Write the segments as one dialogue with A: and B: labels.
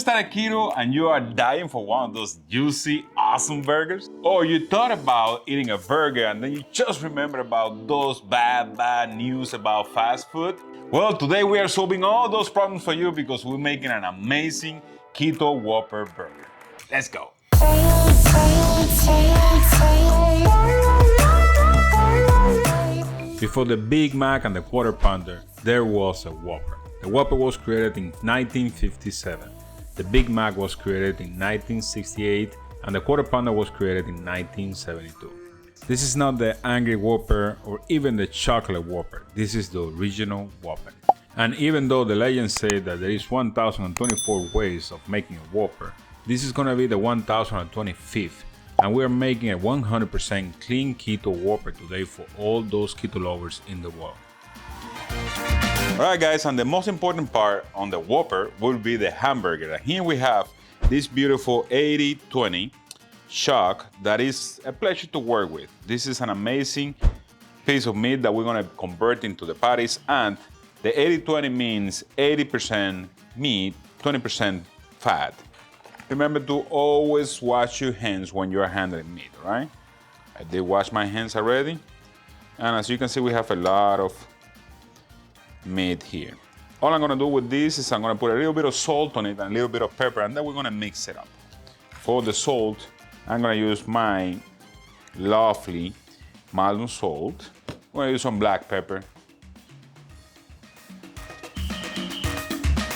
A: Started keto and you are dying for one of those juicy, awesome burgers? Or you thought about eating a burger and then you just remember about those bad news about fast food? Well, today we are solving all those problems for you because we're making an amazing Keto Whopper burger. Let's go. Before the Big Mac and the Quarter Pounder, there was a Whopper. The Whopper was created in 1957. The Big Mac was created in 1968 and the Quarter Pounder was created in 1972. This is not the Angry Whopper or even the Chocolate Whopper. This is the original Whopper. And even though the legends say that there is 1024 ways of making a Whopper, this is gonna be the 1025th. And we are making a 100% clean keto Whopper today for all those keto lovers in the world. Alright guys, and the most important part on the Whopper will be the hamburger. And here we have this beautiful 80-20 chuck that is a pleasure to work with. This is an amazing piece of meat that we're gonna convert into the patties, and the 80-20 means 80% meat, 20% fat. Remember to always wash your hands when you are handling meat, right? I did wash my hands already. And as you can see, we have a lot of meat here. All I'm gonna do with this is I'm gonna put a little bit of salt on it and a little bit of pepper, and then we're gonna mix it up. For the salt, I'm gonna use my lovely Malton salt. I'm gonna use some black pepper.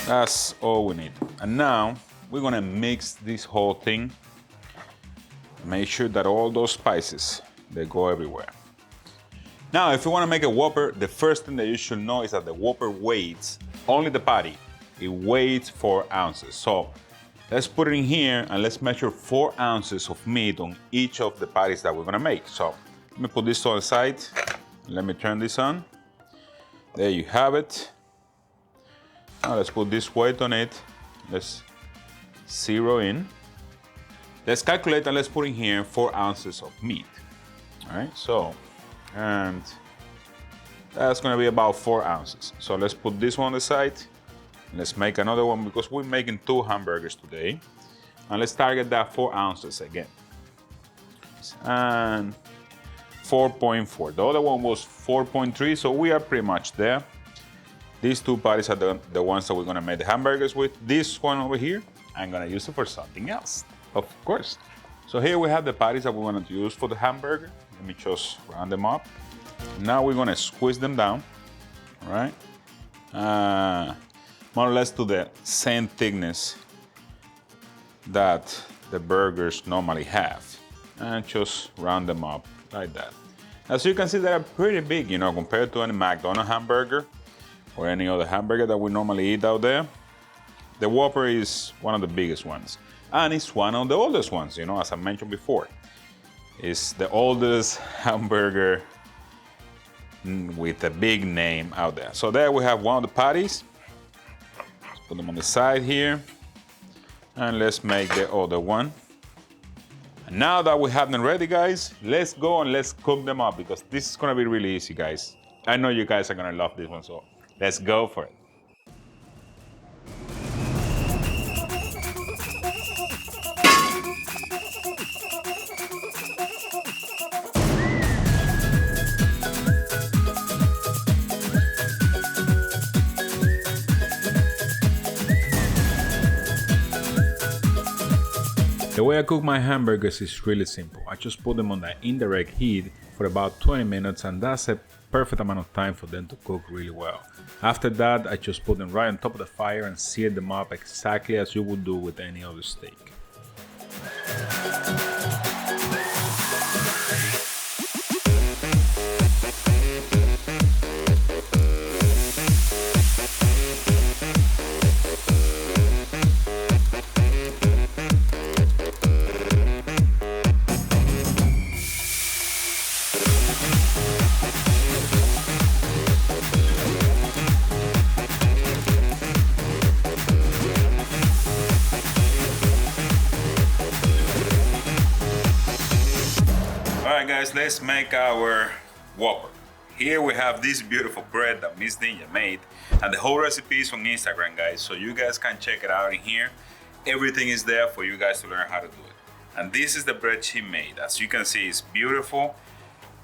A: That's all we need. And now, we're gonna mix this whole thing. Make sure that all those spices, they go everywhere. Now, if you wanna make a Whopper, the first thing that you should know is that the Whopper weighs, only the patty, it weighs 4 ounces. So let's put it in here and let's measure 4 ounces of meat on each of the patties that we're gonna make. So let me put this on the side. Let me turn this on. There you have it. Now let's put this weight on it. Let's zero in. Let's calculate and let's put in here 4 ounces of meat. All right, so, and that's gonna be about 4 ounces. So let's put this one on the side. Let's make another one because we're making 2 hamburgers today. And let's target that 4 ounces again. And 4.4. The other one was 4.3, so we are pretty much there. These 2 patties are the ones that we're gonna make the hamburgers with. This one over here, I'm gonna use it for something else, of course. So here we have the patties that we want to use for the hamburger. Let me just round them up. Now we're gonna squeeze them down, all right? More or less to the same thickness that the burgers normally have. And just round them up like that. As you can see, they're pretty big, you know, compared to any McDonald's hamburger or any other hamburger that we normally eat out there. The Whopper is one of the biggest ones. And it's one of the oldest ones, you know, as I mentioned before. It's the oldest hamburger with a big name out there. So there we have one of the patties. Let's put them on the side here. And let's make the other one. And now that we have them ready, guys, let's go and let's cook them up because this is gonna be really easy, guys. I know you guys are gonna love this one, so let's go for it. The way I cook my hamburgers is really simple. I just put them on the indirect heat for about 20 minutes and that's a perfect amount of time for them to cook really well. After that, I just put them right on top of the fire and sear them up exactly as you would do with any other steak. Alright guys, let's make our Whopper. Here we have this beautiful bread that Miss Ninja made, and the whole recipe is on Instagram, guys, so you guys can check it out in here. Everything is there for you guys to learn how to do it. And this is the bread she made. As you can see, it's beautiful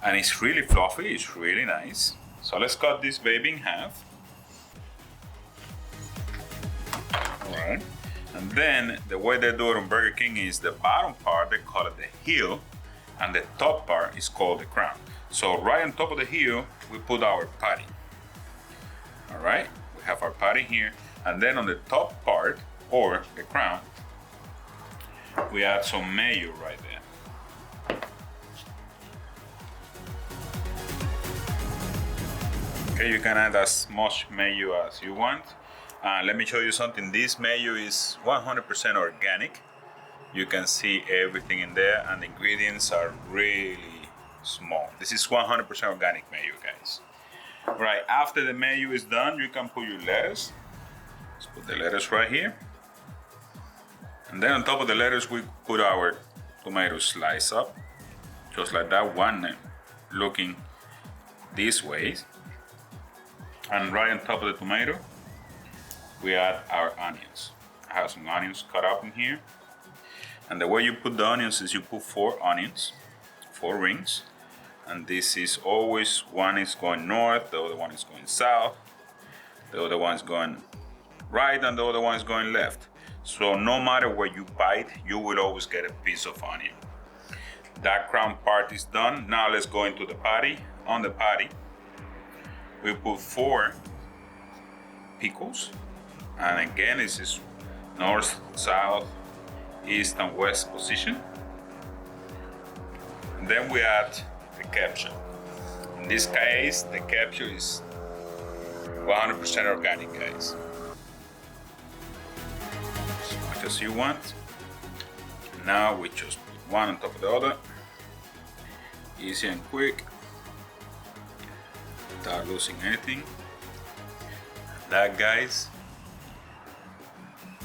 A: and it's really fluffy. It's really nice. So let's cut this baby in half. All right. And then the way they do it on Burger King is the bottom part, they call it the heel, and the top part is called the crown. So right on top of the heel, we put our patty. All right, we have our patty here. And then on the top part, or the crown, we add some mayo right there. Okay, you can add as much mayo as you want. Let me show you something. This mayo is 100% organic. You can see everything in there, and the ingredients are really small. This is 100% organic mayo, guys. Right, after the mayo is done, you can put your lettuce. Let's put the lettuce right here. And then on top of the lettuce, we put our tomato slice up, just like that one, looking this way. And right on top of the tomato, we add our onions. I have some onions cut up in here. And the way you put the onions is you put 4 onions, 4 rings. And this is always, one is going north, the other one is going south, the other one is going right, and the other one is going left. So no matter where you bite, you will always get a piece of onion. That crown part is done. Now let's go into the patty. On the patty, we put 4 pickles. And again, this is north, south, east, and west position. And then we add the ketchup. In this case, the ketchup is 100% organic, guys. As much as you want. Now we just put one on top of the other. Easy and quick. Without losing anything. That, guys,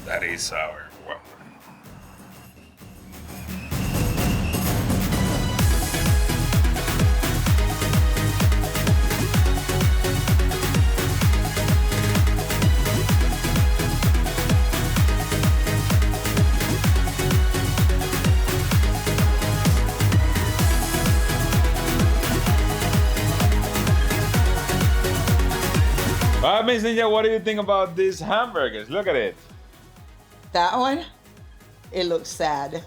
A: that is our Whopper. Miss Ninja, what do you think about these hamburgers? Look at it.
B: That one, it looks sad.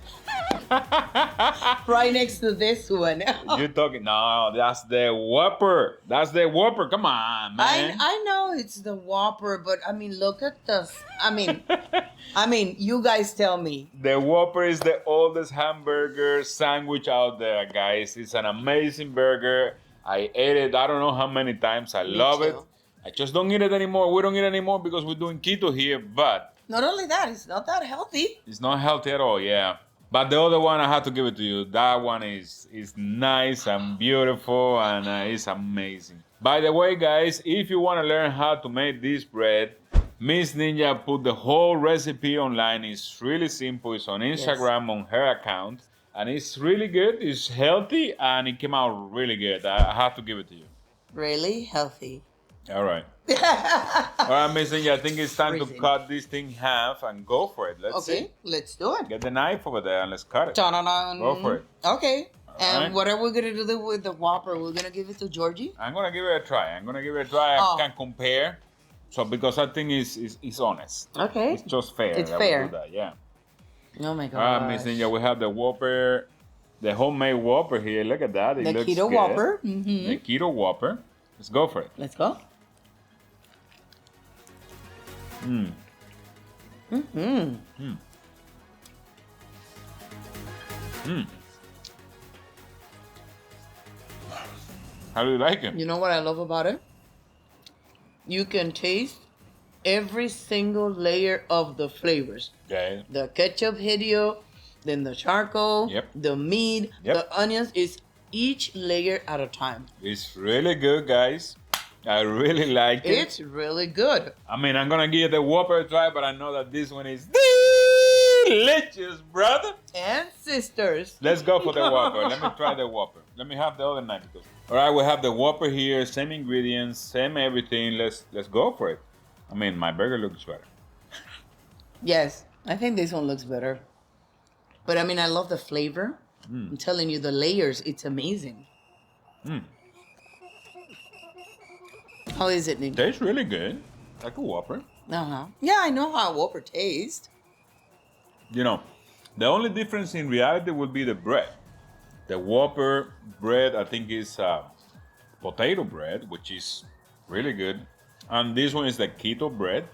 B: Right next to this one.
A: You're talking, no, that's the Whopper. That's the Whopper. Come on, man.
B: I know it's the Whopper, but I mean, look at this. I mean, you guys tell me.
A: The Whopper is the oldest hamburger sandwich out there, guys. It's an amazing burger. I ate it, I don't know how many times. I love it. I just don't eat it anymore. We don't eat it anymore because we're doing keto here, but
B: not only that, it's not that healthy.
A: It's not healthy at all, yeah. But the other one, I have to give it to you. That one is nice and beautiful, and it's amazing. By the way, guys, if you want to learn how to make this bread, Miss Ninja put the whole recipe online. It's really simple. It's on Instagram, on her account, and it's really good. It's healthy, and it came out really good. I have to give it to you.
B: Really healthy.
A: All right. All right, Miss Ninja, I think it's time to cut this thing in half and go for it. Let's see.
B: Okay, let's do it.
A: Get the knife over there and let's cut it.
B: Ta-da-da.
A: Go for it.
B: Okay. And what are we going to do with the Whopper? We're going to give it to Georgie?
A: I'm going to give it a try. I can compare. So, because I think it's honest.
B: Okay.
A: It's just fair.
B: It's fair.
A: Do that, yeah.
B: Oh, my God.
A: All right, Miss Ninja, we have the Whopper, the homemade Whopper here. Look at that. It looks
B: good. The Keto Whopper. Mm-hmm.
A: The Keto Whopper. Let's go for it.
B: Let's go.
A: Mm.
B: Mm-hmm.
A: Mm. Mm. How do you like it?
B: You know what I love about it? You can taste every single layer of the flavors.
A: Okay.
B: The ketchup hit you, then the charcoal, the meat, the onions. Is each layer at a time.
A: It's really good, guys. I really like it.
B: It's really good.
A: I mean, I'm going to give the Whopper a try, but I know that this one is delicious, brother.
B: And sisters.
A: Let's go for the Whopper. Let me try the Whopper. Let me have the other knife. All right, we have the Whopper here. Same ingredients, same everything. Let's go for it. I mean, my burger looks better.
B: Yes. I think this one looks better. But I mean, I love the flavor. I'm telling you, the layers, it's amazing. How is it, Nick?
A: Tastes really good. Like a Whopper.
B: Uh-huh. Yeah, I know how a Whopper tastes.
A: You know, the only difference in reality would be the bread. The Whopper bread, I think, is potato bread, which is really good. And this one is the keto bread,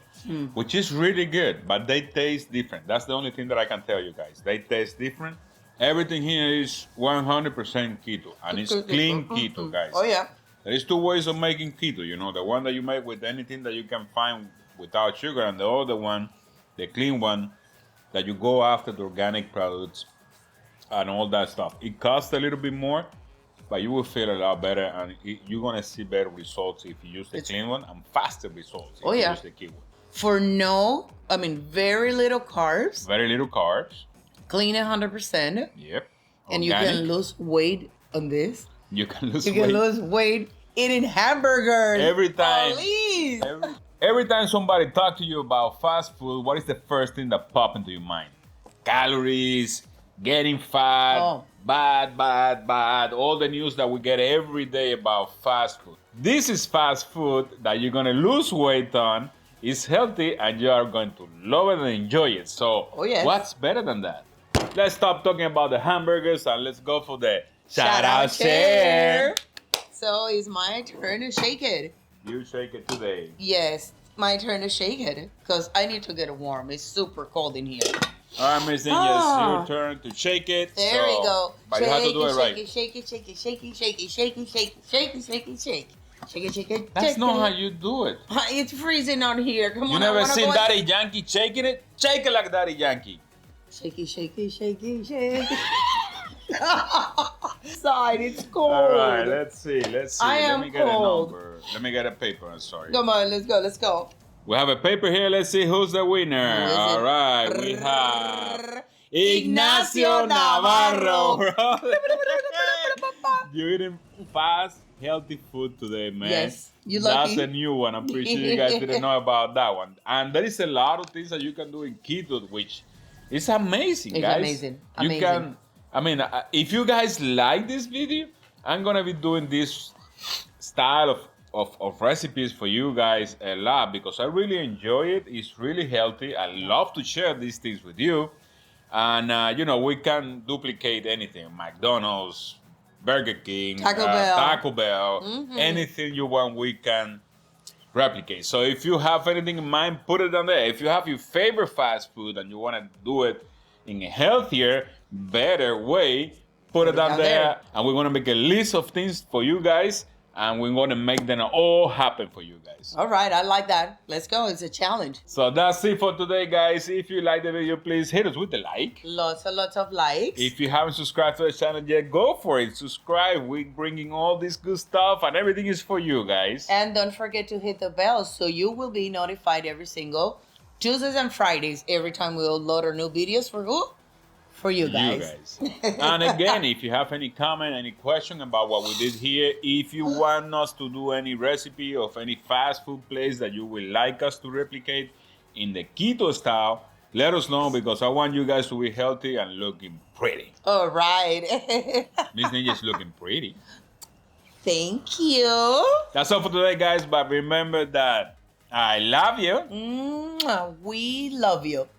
A: which is really good, but they taste different. That's the only thing that I can tell you guys. They taste different. Everything here is 100% keto, and it's clean keto, guys.
B: Oh, yeah.
A: There is two ways of making keto, you know, the one that you make with anything that you can find without sugar, and the other one, the clean one, that you go after the organic products and all that stuff. It costs a little bit more, but you will feel a lot better, and you're going to see better results if you use the clean one, and faster results if you use the keto one.
B: For very little carbs.
A: Very little carbs.
B: Clean 100%.
A: Yep.
B: And you can lose weight on this.
A: You can lose weight.
B: You can lose weight eating hamburgers.
A: Every time.
B: Please.
A: Every time somebody talks to you about fast food, what is the first thing that pops into your mind? Calories, getting fat, bad. All the news that we get every day about fast food. This is fast food that you're going to lose weight on. It's healthy and you are going to love it and enjoy it. So what's better than that? Let's stop talking about the hamburgers and let's go for the shout out share.
B: So it's my turn to shake it.
A: You shake it today.
B: Yes, my turn to shake it because I need to get it warm. It's super cold in here.
A: All right, Miss Ninja, it's your turn to shake it.
B: There we go.
A: But you have to do it right.
B: Shake it.
A: That's not how you do it.
B: It's freezing out here. Come on.
A: You never seen Daddy Yankee shaking it? Shake it like Daddy Yankee.
B: Shake it. Side, it's cold.
A: All right, let's see.
B: I am
A: Let me get
B: cold.
A: a number. Let me get a paper. I'm sorry.
B: Come on, let's go.
A: We have a paper here. Let's see who's the winner. All right, we have Ignacio Navarro. You're eating fast, healthy food today, man.
B: Yes, you lucky.
A: That's a new one. I'm pretty sure you guys didn't know about that one. And there is a lot of things that you can do in keto, which is amazing, guys.
B: Amazing.
A: You can. If you guys like this video, I'm gonna be doing this style of recipes for you guys a lot because I really enjoy it. It's really healthy. I love to share these things with you. And, we can duplicate anything. McDonald's, Burger King, Taco Bell, anything you want, we can replicate. So if you have anything in mind, put it down there. If you have your favorite fast food and you want to do it in a healthier, better way, put it down there. And we're going to make a list of things for you guys. And we're going to make them all happen for you guys.
B: All right, I like that. Let's go. It's a challenge.
A: So that's it for today, guys. If you like the video, please hit us with a like.
B: Lots of likes.
A: If you haven't subscribed to the channel yet, go for it. Subscribe. We're bringing all this good stuff and everything is for you guys.
B: And don't forget to hit the bell so you will be notified every single Tuesdays and Fridays every time we upload our new videos for who? For you guys.
A: And again, if you have any comment, any question about what we did here, if you want us to do any recipe of any fast food place that you would like us to replicate in the keto style, let us know because I want you guys to be healthy and looking pretty.
B: All right.
A: Miss Ninja is looking pretty.
B: Thank you.
A: That's all for today, guys. But remember that I love you.
B: We love you.